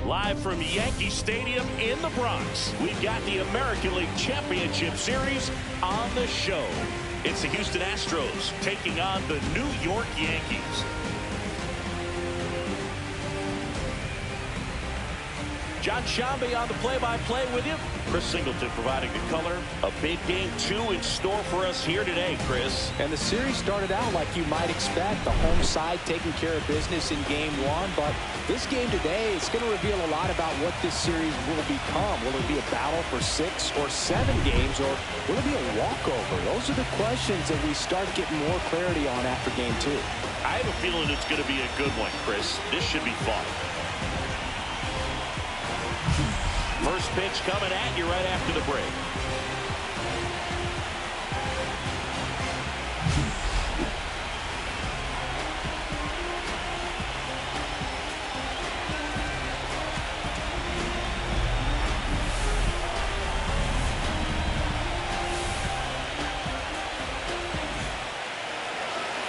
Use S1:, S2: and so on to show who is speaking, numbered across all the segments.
S1: Live from Yankee Stadium in the Bronx, we've got the American League Championship Series on the show. It's the Houston Astros taking on the New York Yankees. John Shambi on the play-by-play with you. Chris Singleton providing the color. A big game 2 in store for us here today, Chris.
S2: And the series started out like you might expect. The home side taking care of business in game 1. But this game today is going to reveal a lot about what this series will become. Will it be a battle for 6 or 7 games, or will it be a walkover? Those are the questions that we start getting more clarity on after game 2.
S1: I have a feeling it's going to be a good one, Chris. This should be fun. First pitch coming at you right after the break.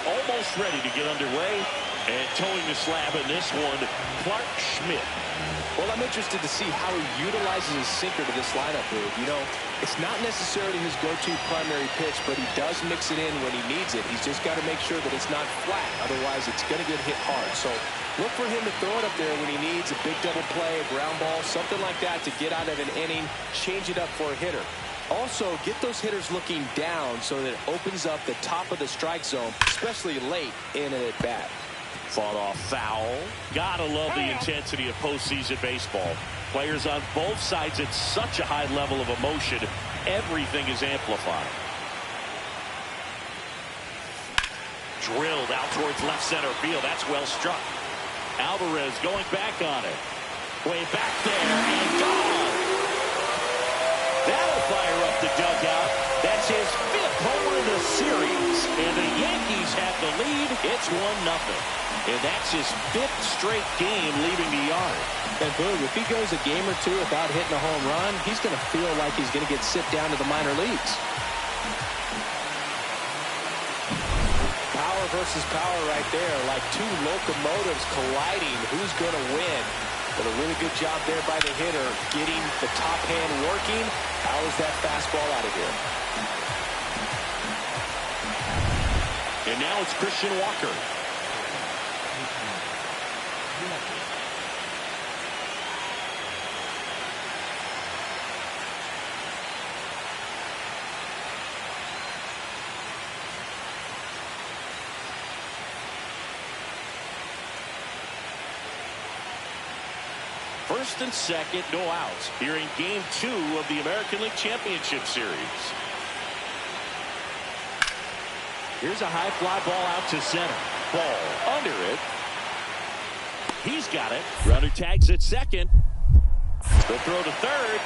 S1: Almost ready to get underway. And towing the slab in this one, Clark Schmidt.
S2: Well, I'm interested to see how he utilizes his sinker to this lineup move. You know, it's not necessarily his go-to primary pitch, but he does mix it in when he needs it. He's just got to make sure that it's not flat. Otherwise, it's going to get hit hard. So look for him to throw it up there when he needs a big double play, a ground ball, something like that to get out of an inning, change it up for a hitter. Also, get those hitters looking down so that it opens up the top of the strike zone, especially late in an at-bat.
S1: Fought off foul. Gotta love the intensity of postseason baseball. Players on both sides at such a high level of emotion. Everything is amplified. Drilled out towards left center field. That's well struck. Alvarez going back on it. Way back there and gone. That'll fire up the dugout. That's his 5th homer in the series. And the Yankees have the lead. It's 1-0. And that's his 5th straight game leaving the yard.
S2: And boom, if he goes a game or 2 without hitting a home run, he's going to feel like he's going to get sent down to the minor leagues. Power versus power right there, like 2 locomotives colliding. Who's going to win? But a really good job there by the hitter, getting the top hand working. Powers that fastball out of here.
S1: And now it's Christian Walker. First and second, no outs here in game 2 of the American League Championship Series. Here's a high fly ball out to center. Ball under it. He's got it. Runner tags at second. The throw to third.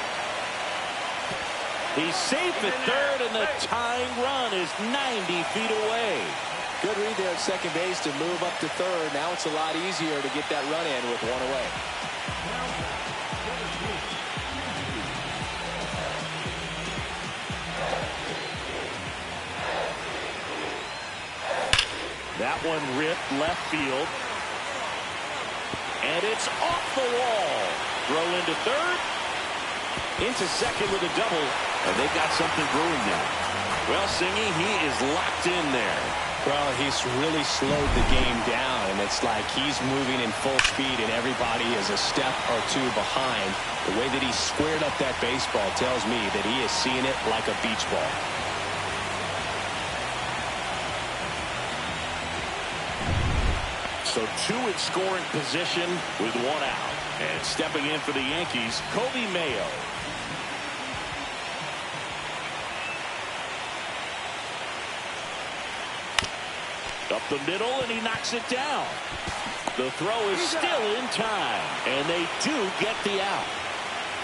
S1: He's safe at third, and the tying run is 90 feet away.
S2: Good read there at second base to move up to third. Now it's a lot easier to get that run in with 1 away.
S1: That one ripped left field. And it's off the wall. Throw into third. Into second with a double. And they've got something brewing now. Well, Singy, he is locked in there.
S2: Well, he's really slowed the game down, and it's like he's moving in full speed, and everybody is a step or 2 behind. The way that he squared up that baseball tells me that he is seeing it like a beach ball.
S1: So 2 in scoring position with 1 out. And stepping in for the Yankees, Kobe Mayo. Up the middle, and he knocks it down. The throw is still in time, and they do get the out.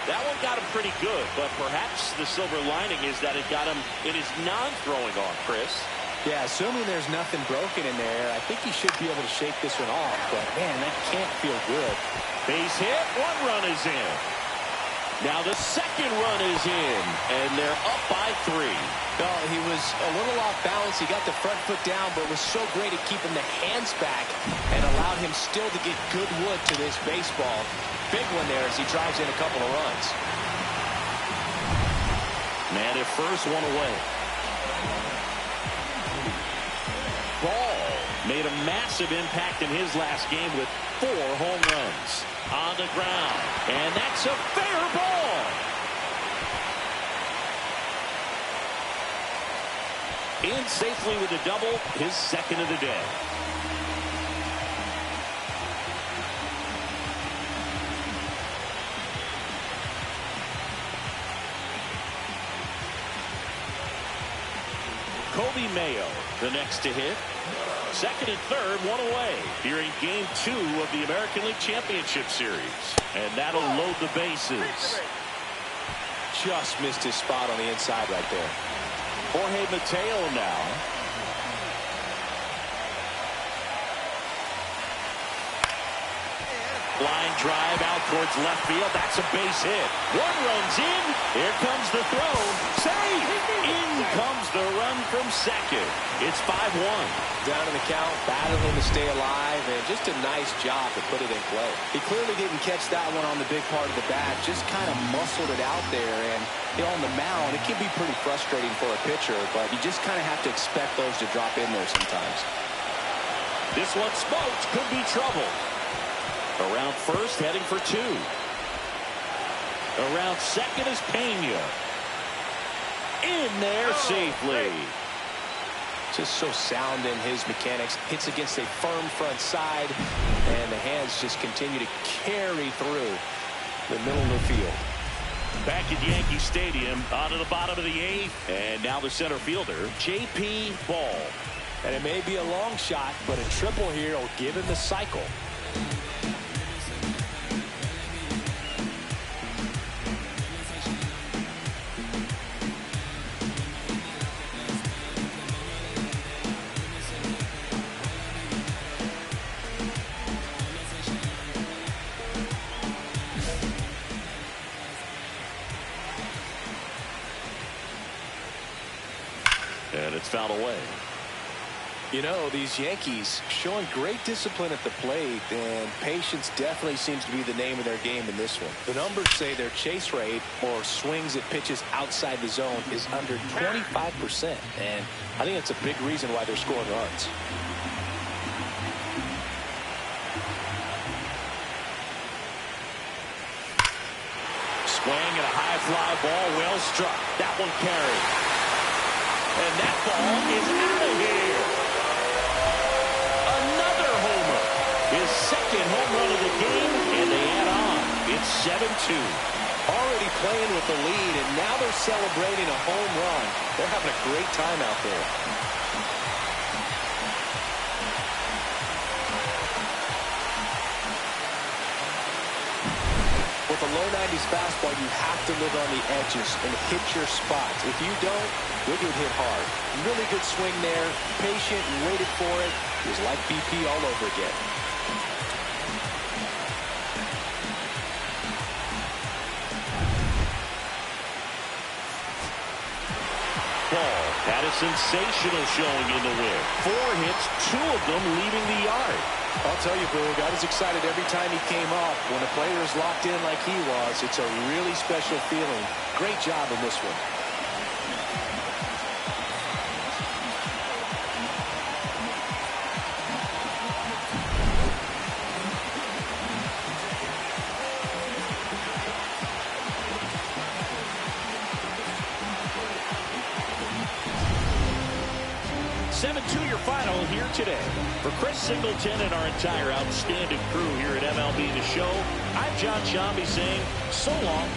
S1: That one got him pretty good, but perhaps the silver lining is that it got him in his non-throwing arm, Chris.
S2: Yeah, assuming there's nothing broken in there, I think he should be able to shake this one off. But, man, that can't feel good.
S1: Base hit. 1 run is in. Now the second run is in, and they're up by 3.
S2: Well, he was a little off balance. He got the front foot down, but was so great at keeping the hands back and allowed him still to get good wood to this baseball. Big one there as he drives in a couple of runs.
S1: Man at first, one away. Ball made a massive impact in his last game with 4 home runs. On the ground, and that's a fair ball. In safely with a double, his second of the day. Kobe Mayo, the next to hit. Second and third, one away here in Game 2 of the American League Championship Series. And that'll load the bases.
S2: Just missed his spot on the inside right there.
S1: Jorge Mateo now. Line drive out towards left field. That's a base hit. One runs in. Here comes the throw. Save! In comes the run from second. It's 5-1.
S2: Down in the count, battling to stay alive, and just a nice job to put it in play. He clearly didn't catch that one on the big part of the bat. Just kind of muscled it out there, and on the mound, it can be pretty frustrating for a pitcher, but you just kind of have to expect those to drop in there sometimes.
S1: This one smoked. Could be trouble. Around first, heading for 2. Around second is Pena. In there safely.
S2: Just so sound in his mechanics. Hits against a firm front side, and the hands just continue to carry through the middle of the field.
S1: Back at Yankee Stadium, on to the bottom of the 8th, and now the center fielder, J.P. Ball.
S2: And it may be a long shot, but a triple here will give him the cycle.
S1: And it's fouled away.
S2: You know, these Yankees showing great discipline at the plate, and patience definitely seems to be the name of their game in this one. The numbers say their chase rate, or swings at pitches outside the zone, is under 25%, and I think that's a big reason why they're scoring runs.
S1: Swing and a high fly ball, well struck. That one carried. And that ball is out of here. Another homer. His second home run of the game, and they add on. It's 7-2.
S2: Already playing with the lead, and now they're celebrating a home run. They're having a great time out there. With a low 90s fastball, you have to live on the edges and hit your spots. If you don't, you'll get hit hard. Really good swing there. Patient and waited for it. It was like BP all over again.
S1: Ball had a sensational showing in the win. 4 hits, 2 of them leaving the yard.
S2: I'll tell you, Boog, I was excited every time he came up. When a player is locked in like he was, it's a really special feeling. Great job in this one.
S1: Your final here today. For Chris Singleton and our entire outstanding crew here at MLB The Show, I'm John Shambi saying so long.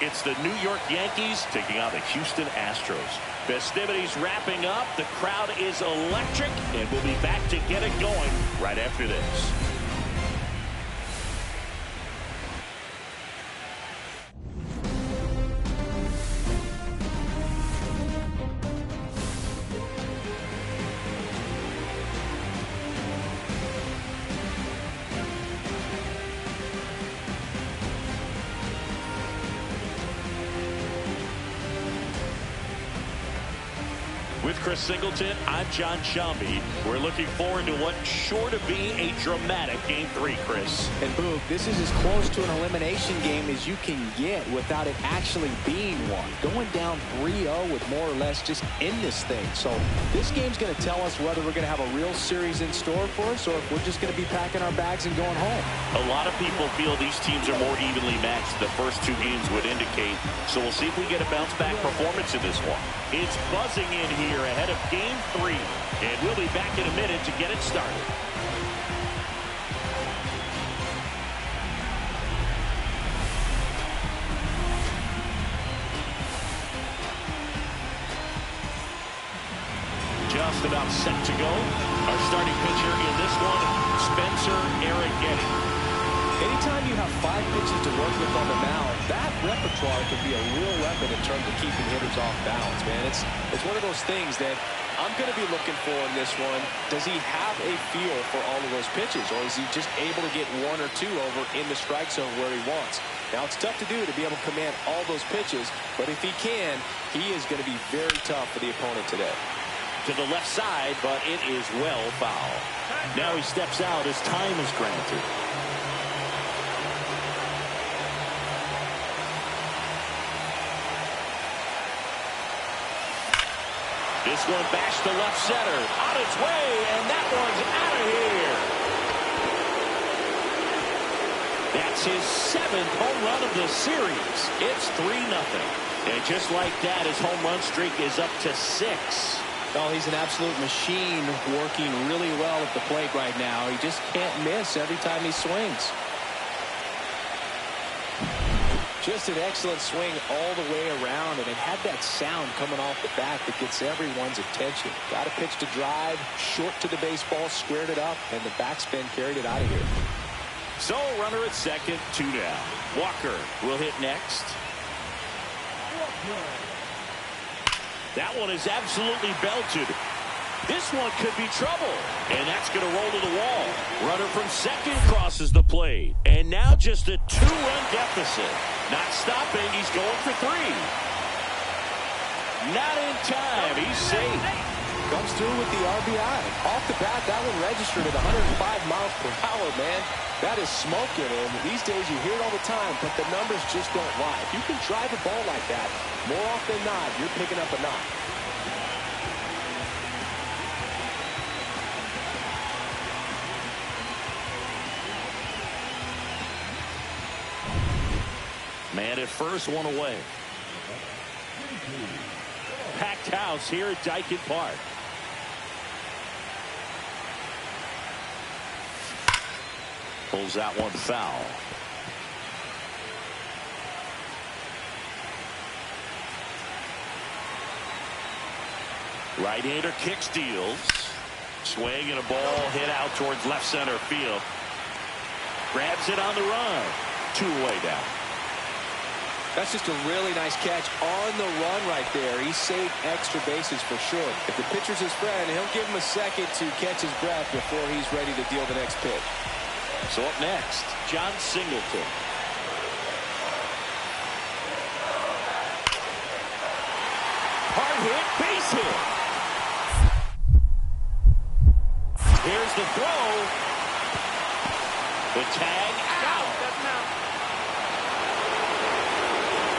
S1: It's the New York Yankees taking on the Houston Astros. Festivities wrapping up. The crowd is electric, and we'll be back to get it going right after this. With Chris Singleton, I'm John Shambi. We're looking forward to what's sure to be a dramatic Game 3, Chris.
S2: And Boog, this is as close to an elimination game as you can get without it actually being one. Going down 3-0 would more or less just end this thing. So this game's going to tell us whether we're going to have a real series in store for us or if we're just going to be packing our bags and going home.
S1: A lot of people feel these teams are more evenly matched. The first two games would indicate. So we'll see if we get a bounce-back performance in this one. It's buzzing in here ahead of Game 3, and we'll be back in a minute to get it started. Just about set to go. Our starting pitcher in this one, Spencer Arrighetti.
S2: Anytime you have 5 pitches to work with on the mound, that repertoire could be a real weapon in terms of keeping hitters off balance, man. It's one of those things that I'm going to be looking for in this one. Does he have a feel for all of those pitches, or is he just able to get 1 or 2 over in the strike zone where he wants? Now, it's tough to do to be able to command all those pitches, but if he can, he is going to be very tough for the opponent today.
S1: To the left side, but it is well foul. Now he steps out as time is granted. This one bashed to left center. On its way, and that one's out of here. That's his 7th home run of the series. It's 3-0. And just like that, his home run streak is up to 6.
S2: Oh, he's an absolute machine, working really well at the plate right now. He just can't miss every time he swings. Just an excellent swing all the way around, and it had that sound coming off the bat that gets everyone's attention. Got a pitch to drive, short to the baseball, squared it up, and the backspin carried it out of here.
S1: So, runner at second, 2 down. Walker will hit next. That one is absolutely belted. This one could be trouble, and that's going to roll to the wall. Runner from second crosses the plate, and now just a 2-run deficit. Not stopping, he's going for 3. Not in time, he's safe.
S2: Comes through with the RBI. Off the bat, that one registered at 105 miles per hour, man. That is smoking, and these days you hear it all the time, but the numbers just don't lie. If you can drive a ball like that, more often than not, you're picking up a knock.
S1: Man at first, one away. Packed house here at Dyken Park. Pulls that one foul. Right-hander kicks, deals. Swing and a ball hit out towards left center field. Grabs it on the run. 2 away down.
S2: That's just a really nice catch on the run right there. He saved extra bases for sure. If the pitcher's his friend, he'll give him a second to catch his breath before he's ready to deal the next pitch.
S1: So up next, John Singleton. Hard hit, base hit. Here's the throw. The tag out.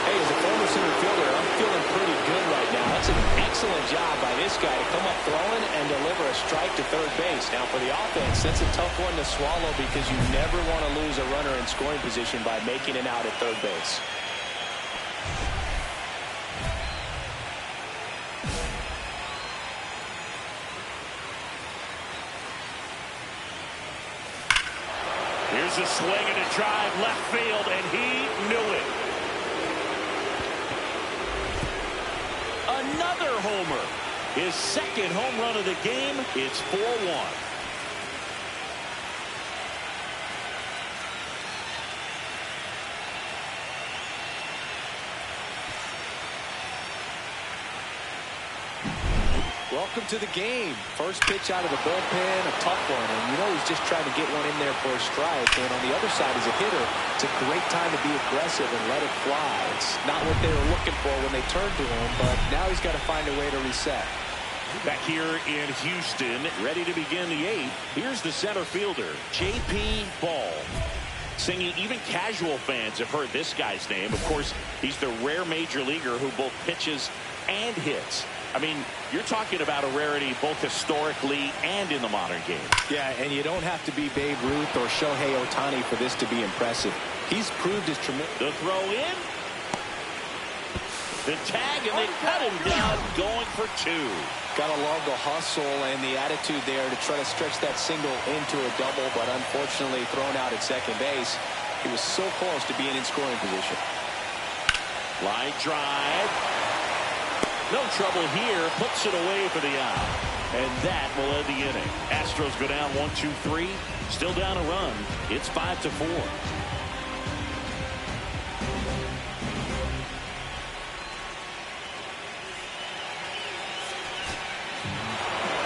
S2: Hey, as a former center fielder, I'm feeling pretty good right now. That's an excellent job by this guy to come up throwing and deliver a strike to third base. Now, for the offense, that's a tough one to swallow because you never want to lose a runner in scoring position by making an out at third base.
S1: Here's a swing and a drive left field, and he knew it. homer. His second home run of the game. It's 4-1.
S2: Welcome to the game. First pitch out of the bullpen, a tough one. And you know he's just trying to get one in there for a strike. And on the other side, as a hitter, it's a great time to be aggressive and let it fly. It's not what they were looking for when they turned to him, but now he's got to find a way to reset.
S1: Back here in Houston, ready to begin the 8th. Here's the center fielder, J.P. Ball. Singing, even casual fans have heard this guy's name. Of course, he's the rare major leaguer who both pitches and hits. I mean, you're talking about a rarity both historically and in the modern game.
S2: Yeah, and you don't have to be Babe Ruth or Shohei Ohtani for this to be impressive. He's proved his tremendous.
S1: The throw in. The tag, and they cut him down, going for 2.
S2: Gotta love the hustle and the attitude there to try to stretch that single into a double, but unfortunately thrown out at second base. He was so close to being in scoring position.
S1: Line drive. No trouble here. Puts it away for the out. And that will end the inning. Astros go down 1-2-3. Still down a run. It's 5-4.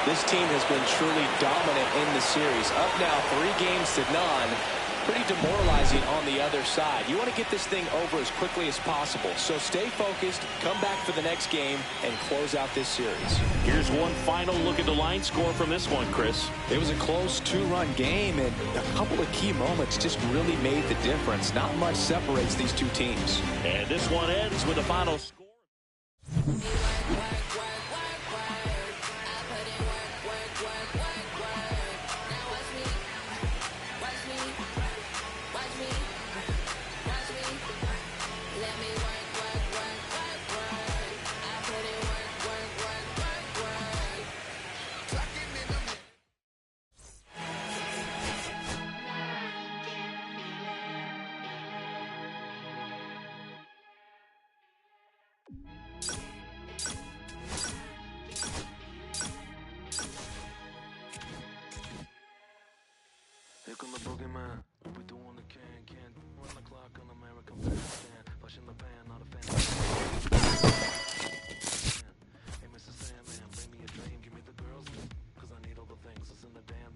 S2: This team has been truly dominant in the series. Up now 3-0. Pretty demoralizing on the other side. You want to get this thing over as quickly as possible. So stay focused, come back for the next game, and close out this series.
S1: Here's one final look at the line score from this one, Chris.
S2: It was a close 2-run game, and a couple of key moments just really made the difference. Not much separates these two teams.
S1: And this one ends with a final score.
S3: Here come the boogeyman. We do what we can run the clock on American bandstand. Pushing the pan, not a fan. Hey, Mr. Sandman, bring me a dream, give me the girls, cause I need all the things. Listen to damn,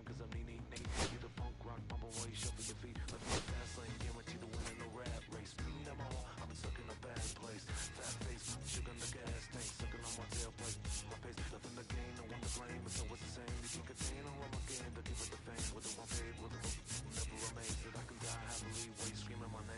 S3: cause I'm neat. You the funk rock, bump away, shuffle your feet. Left my fast lane, guarantee to win in the rap race. Speed them all, I'm stuck in a bad place. Fat face, sugar in the gas tank, sucking on my tailplate. My pace, nothing to gain, no one to blame. It's always the same. You can contain all of my game, to keep it the fame. With the one paid, with the never amazed that I can die happily while you screaming my name.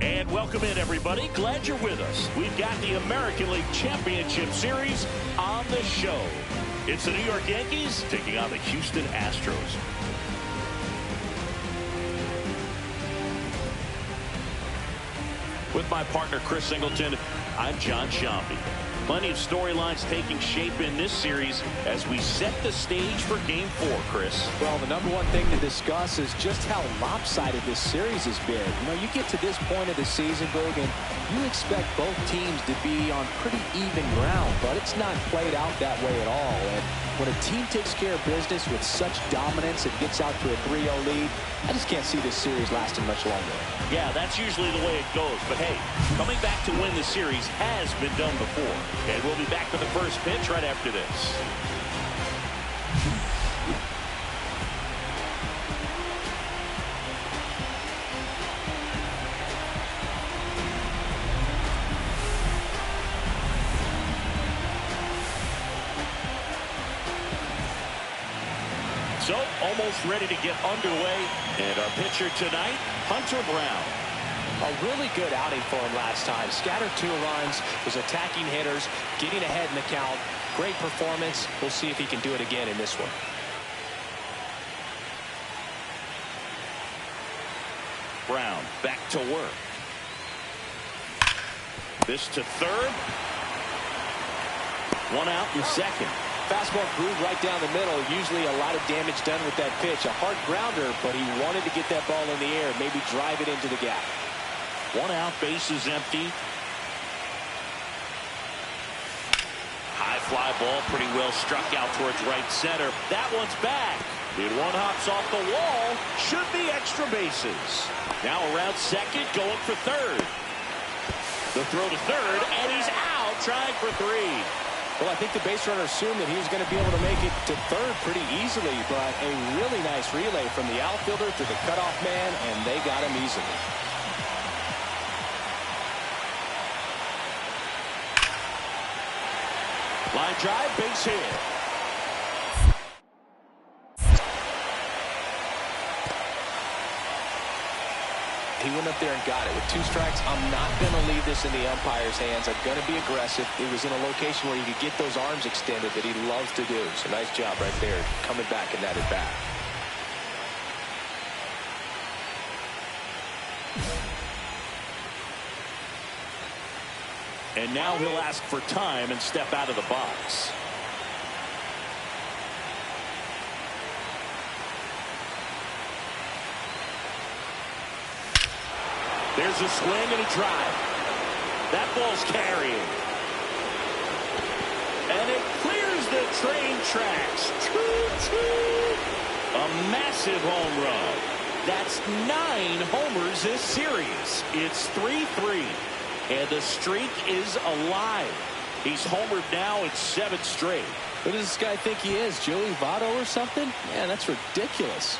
S1: And welcome in, everybody. Glad you're with us. We've got the American League Championship Series on the show. It's the New York Yankees taking on the Houston Astros. With my partner, Chris Singleton, I'm John Sciambi. Plenty of storylines taking shape in this series as we set the stage for Game 4, Chris.
S2: Well, the number one thing to discuss is just how lopsided this series has been. You know, you get to this point of the season, Boog, and you expect both teams to be on pretty even ground, but it's not played out that way at all. And when a team takes care of business with such dominance and gets out to a 3-0 lead, I just can't see this series lasting much longer.
S1: Yeah, that's usually the way it goes. But hey, coming back to win the series has been done before. And we'll be back for the first pitch right after this. So, almost ready to get underway. And our pitcher tonight, Hunter Brown.
S2: A really good outing for him last time. Scattered 2 runs, was attacking hitters, getting ahead in the count. Great performance. We'll see if he can do it again in this one.
S1: ground. Back to work. This to third. One out in second.
S2: Fastball groove right down the middle. Usually a lot of damage done with that pitch. A hard grounder, but he wanted to get that ball in the air, maybe drive it into the gap.
S1: One out, base is empty. High fly ball, pretty well struck out towards right center. That one's back. And one hops off the wall. Should be extra bases. Now around second, going for third. The throw to third, and he's out, trying for three.
S2: Well, I think the base runner assumed that he was going to be able to make it to third pretty easily, but a really nice relay from the outfielder to the cutoff man, and they got him easily.
S1: Line drive, base hit.
S2: He went up there and got it. With 2 strikes, I'm not going to leave this in the umpire's hands. I'm going to be aggressive. It was in a location where he could get those arms extended that he loves to do. So nice job right there, coming back in that at bat.
S1: And now he'll ask for time and step out of the box. There's a swing and a drive. That ball's carrying. And it clears the train tracks. Choo-choo. A massive home run. That's 9 homers this series. It's 3-3. And the streak is alive. He's homered now in 7 straight.
S2: Who does this guy think he is, Joey Votto or something? Man, that's ridiculous.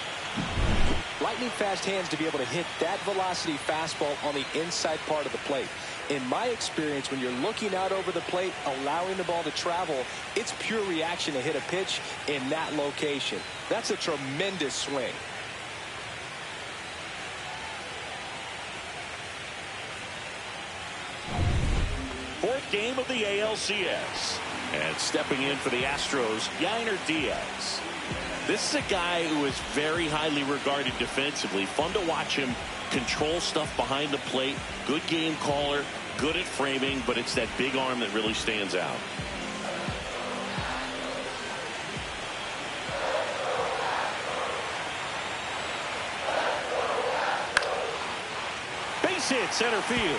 S2: Lightning fast hands to be able to hit that velocity fastball on the inside part of the plate. In my experience, when you're looking out over the plate, allowing the ball to travel, it's pure reaction to hit a pitch in that location. That's a tremendous swing.
S1: Fourth game of the ALCS. And stepping in for the Astros, Yainer Diaz. This is a guy who is very highly regarded defensively. Fun to watch him control stuff behind the plate. Good game caller, good at framing, but it's that big arm that really stands out. Base hit center field.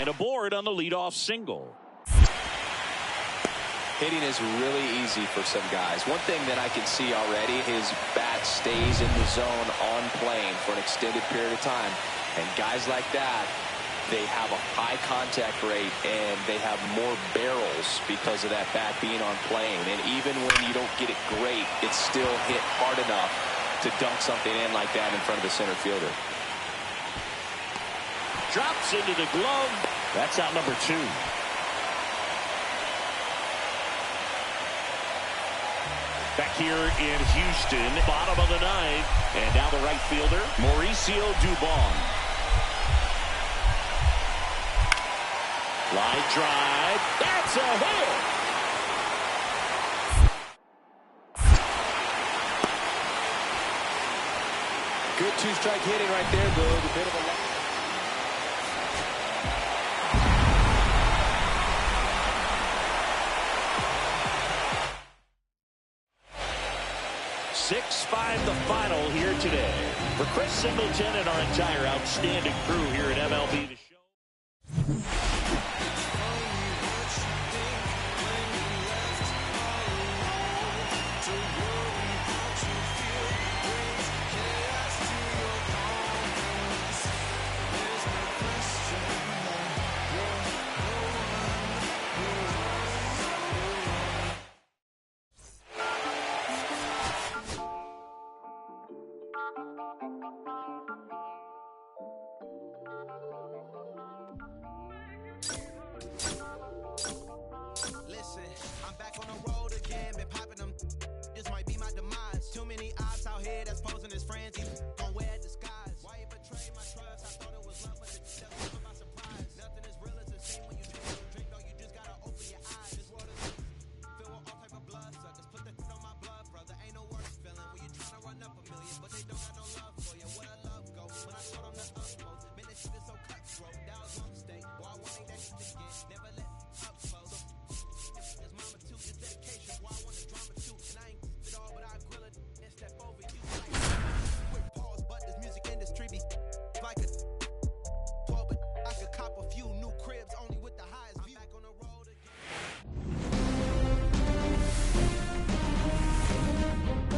S1: And aboard on the leadoff single.
S2: Hitting is really easy for some guys. One thing that I can see already, his bat stays in the zone on plane for an extended period of time. And guys like that, they have a high contact rate and they have more barrels because of that bat being on plane. And even when you don't get it great, it's still hit hard enough to dunk something in like that in front of the center fielder.
S1: Drops into the glove. That's out number 2. Back here in Houston, bottom of the 9th. And now the right fielder, Mauricio Dubon. Line drive. That's a hit.
S2: Good 2-strike hitting right there, though. A bit of a
S1: 6-5 the final here today. For Chris Singleton and our entire outstanding crew here at MLB The Show.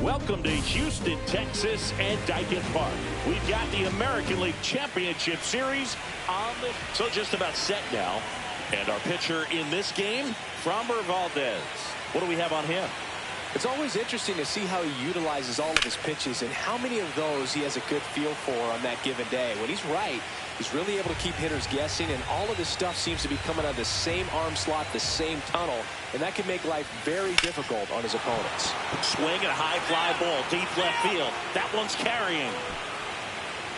S1: Welcome to Houston, Texas, and Dyken Park. We've got the American League Championship Series on the... So just about set now. And our pitcher in this game, Framber Valdez. What do we have on him?
S2: It's always interesting to see how he utilizes all of his pitches and how many of those he has a good feel for on that given day. When he's right, he's really able to keep hitters guessing, and all of his stuff seems to be coming out of the same arm slot, the same tunnel, and that can make life very difficult on his opponents.
S1: Swing and a high fly ball, deep left field. That one's carrying.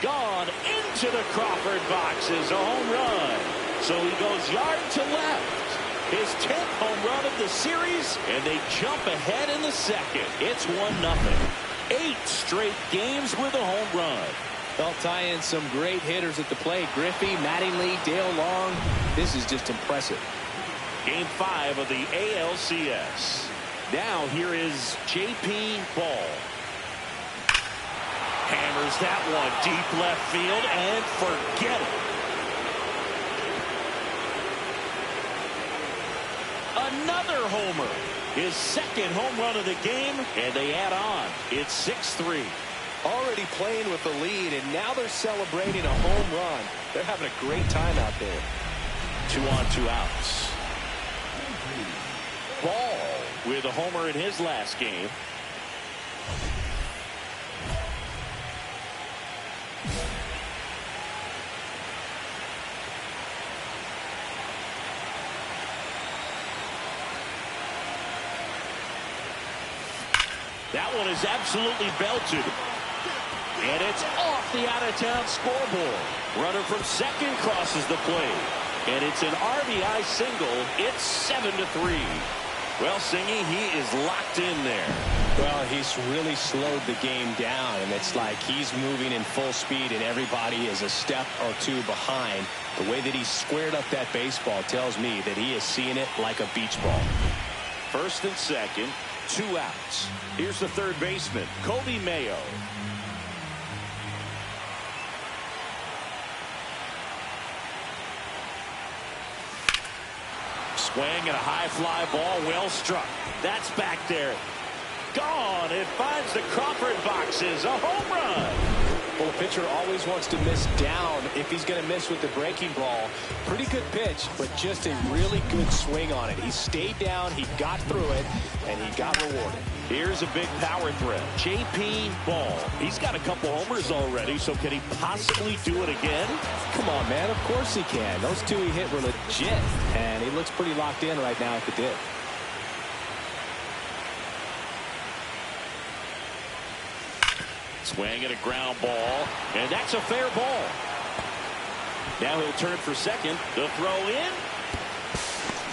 S1: Gone into the Crawford box is a home run. So he goes yard to left. His 10th home run of the series, and they jump ahead in the second. It's 1-0. 8 straight games with a home run.
S2: They'll tie in some great hitters at the plate. Griffey, Mattingly, Dale Long. This is just impressive.
S1: Game 5 of the ALCS. Now here is J.P. Ball. Hammers that one deep left field and forget it. Another homer. His second home run of the game, and they add on. It's 6-3.
S2: Already playing with the lead, and now they're celebrating a home run. They're having a great time out there.
S1: 2 on, 2 outs. Ball with a homer in his last game. That one is absolutely belted. And it's off the out-of-town scoreboard. Runner from second crosses the plate. And it's an RBI single. It's 7-3. Well, Singy, he is locked in there.
S2: Well, he's really slowed the game down, and it's like he's moving in full speed, and everybody is a step or two behind. The way that he squared up that baseball tells me that he is seeing it like a beach ball.
S1: First and second, 2 outs. Here's the third baseman, Kobe Mayo. Swing and a high fly ball, well struck. That's back there. Gone. It finds the Crawford boxes. A home run.
S2: Well, the pitcher always wants to miss down if he's going to miss with the breaking ball. Pretty good pitch, but just a really good swing on it. He stayed down, he got through it, and he got rewarded.
S1: Here's a big power threat. J.P. Ball. He's got a couple homers already, so can he possibly do it again?
S2: Come on, man. Of course he can. Those 2 he hit were legit, and he looks pretty locked in right now at the dip.
S1: Swing and a ground ball, and that's a fair ball. Now he'll turn for second. The throw in.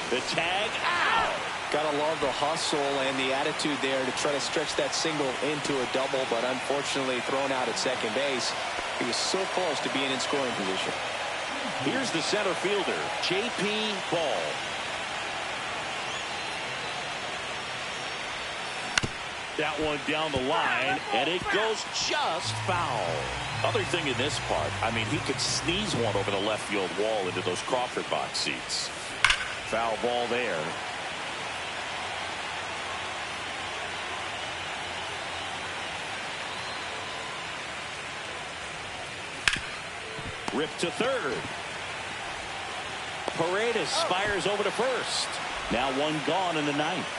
S1: The tag out.
S2: Gotta love the hustle and the attitude there to try to stretch that single into a double, but unfortunately thrown out at second base. He was so close to being in scoring position.
S1: Here's the center fielder, J.P. Ball. That one down the line, and it goes just foul. Other thing in this part, I mean, he could sneeze one over the left field wall into those Crawford box seats. Foul ball there. Ripped to third. Paredes fires over to first. Now 1 gone in the 9th.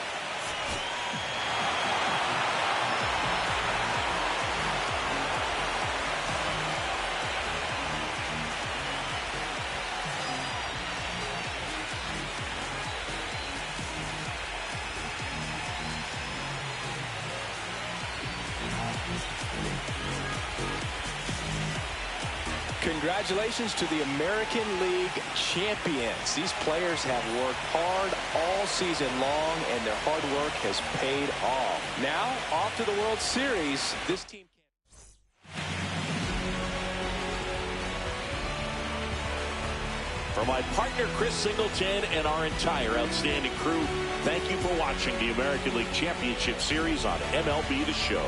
S2: Congratulations to the American League champions. These players have worked hard all season long, and their hard work has paid off. Now, off to the World Series. This team...
S1: For my partner, Chris Singleton, and our entire outstanding crew, thank you for watching the American League Championship Series on MLB The Show.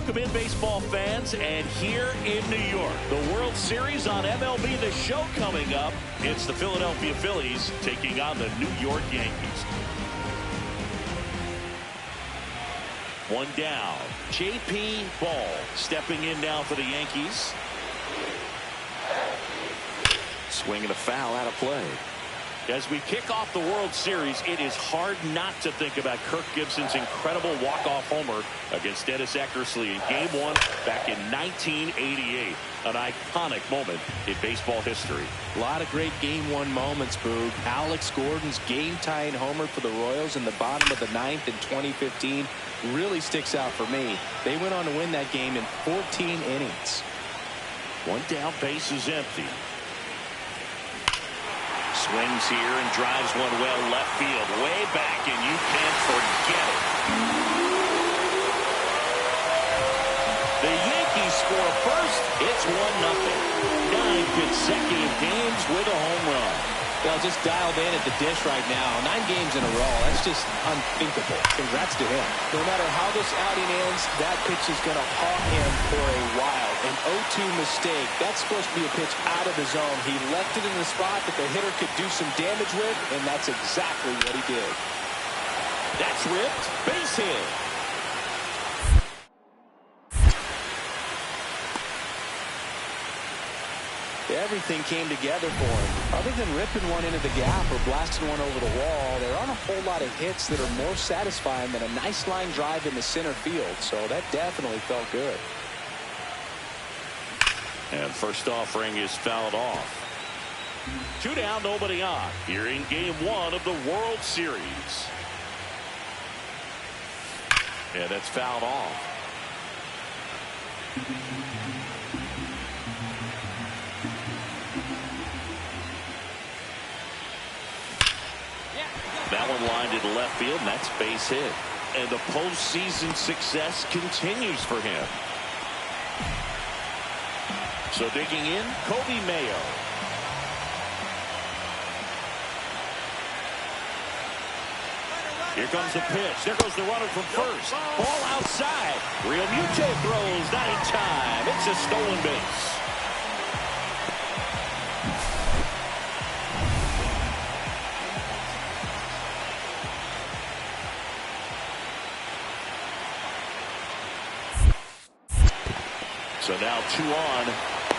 S1: Welcome in, baseball fans, and here in New York, the World Series on MLB The Show coming up. It's the Philadelphia Phillies taking on the New York Yankees. One down. J.P. Ball stepping in now for the Yankees. Swing and a foul out of play. As we kick off the World Series, it is hard not to think about Kirk Gibson's incredible walk-off homer against Dennis Eckersley in Game 1 back in 1988. An iconic moment in baseball history.
S2: A lot of great Game 1 moments, Boog. Alex Gordon's game-tying homer for the Royals in the bottom of the 9th in 2015 really sticks out for me. They went on to win that game in 14 innings.
S1: One down, base is empty. Swings here and drives one well left field, way back, and you can't forget it. The Yankees score first. It's 1-0. 9 consecutive games with a home run.
S2: They'll just dialed in at the dish right now. 9 games in a row. That's just unthinkable. Congrats to him. No matter how this outing ends, that pitch is going to haunt him for a while. An 0-2 mistake. That's supposed to be a pitch out of the zone. He left it in the spot that the hitter could do some damage with, and that's exactly what he did.
S1: That's ripped. Base hit.
S2: Everything came together for him. Other than ripping one into the gap or blasting one over the wall, there aren't a whole lot of hits that are more satisfying than a nice line drive in the center field. So that definitely felt good.
S1: And first offering is fouled off. 2 down, nobody on. Here in Game 1 of the World Series. And that's fouled off. That one lined to left field, and that's base hit. And the postseason success continues for him. So digging in, Kobe Mayo. Here comes the pitch. There goes the runner from first. Ball outside. Real Muto throws, not in time. It's a stolen base. So now 2 on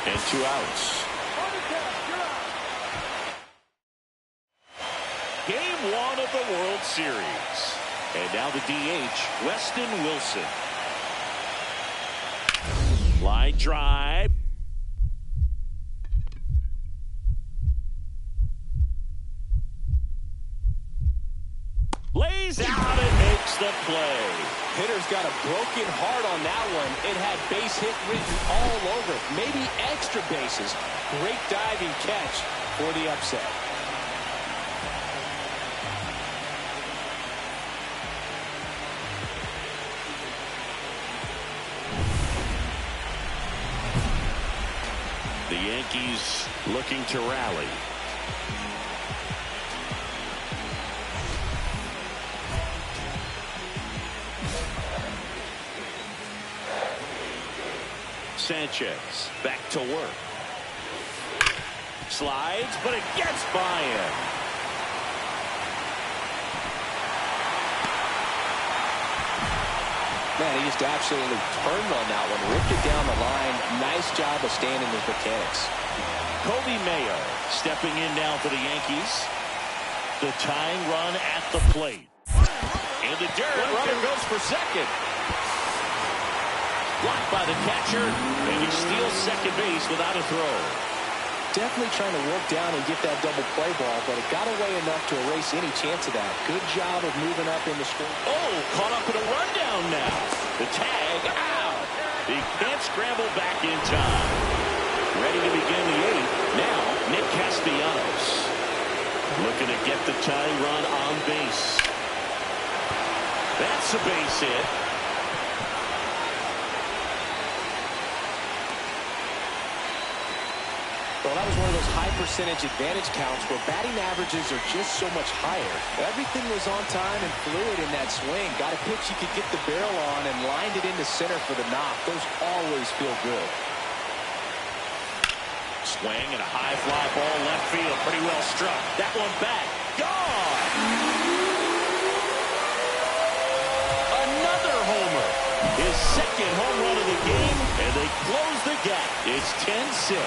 S1: and 2 outs. Game 1 of the World Series. And now the DH, Weston Wilson. Line drive. Lays out and makes the play.
S2: Hitter's got a broken heart on that one. It had base hit written all over it. Maybe extra bases. Great diving catch for the upset.
S1: The Yankees looking to rally. Sanchez back to work. Slides, but it gets by him.
S2: Man, he just absolutely turned on that one. Ripped it down the line. Nice job of staying in his mechanics.
S1: Kobe Mayo stepping in now for the Yankees. The tying run at the plate. In the dirt, runner goes for second. Blocked by the catcher, and he steals second base without a throw.
S2: Definitely trying to work down and get that double play ball, but it got away enough to erase any chance of that. Good job of moving up in the score.
S1: Oh, caught up in a rundown now. The tag out. He can't scramble back in time. Ready to begin the 8th. Now, Nick Castellanos. Looking to get the tying run on base. That's a base hit.
S2: Well, that was one of those high percentage advantage counts where batting averages are just so much higher. Everything was on time and fluid in that swing. Got a pitch you could get the barrel on and lined it into center for the knock. Those always feel good.
S1: Swing and a high fly ball left field. Pretty well struck. That one back. Gone! Another homer. His second home run of the game, and they close the gap. It's 10-6.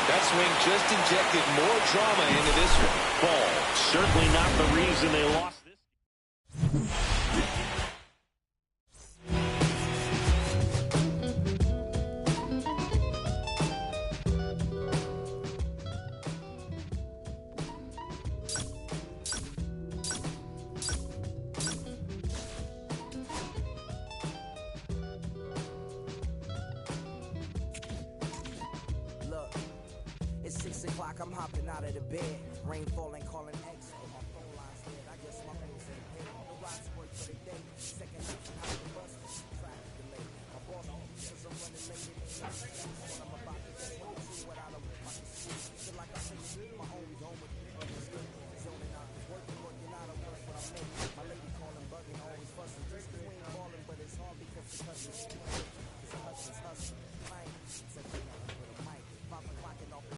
S2: That swing just injected more drama into this one.
S1: Ball. Certainly not the reason they lost this.
S4: It's 6 o'clock, I'm hopping out of the bed. Rain falling, calling X. My phone line's dead. I guess my bills ain't paid. No rides to work for the day. Second option, how the bus. Traffic delay. My boss says I'm running late. It ain't nothing. What I'm about to get into without a I can see. Feel like I should my own home with me. Zoning out, working out of work, but I'm making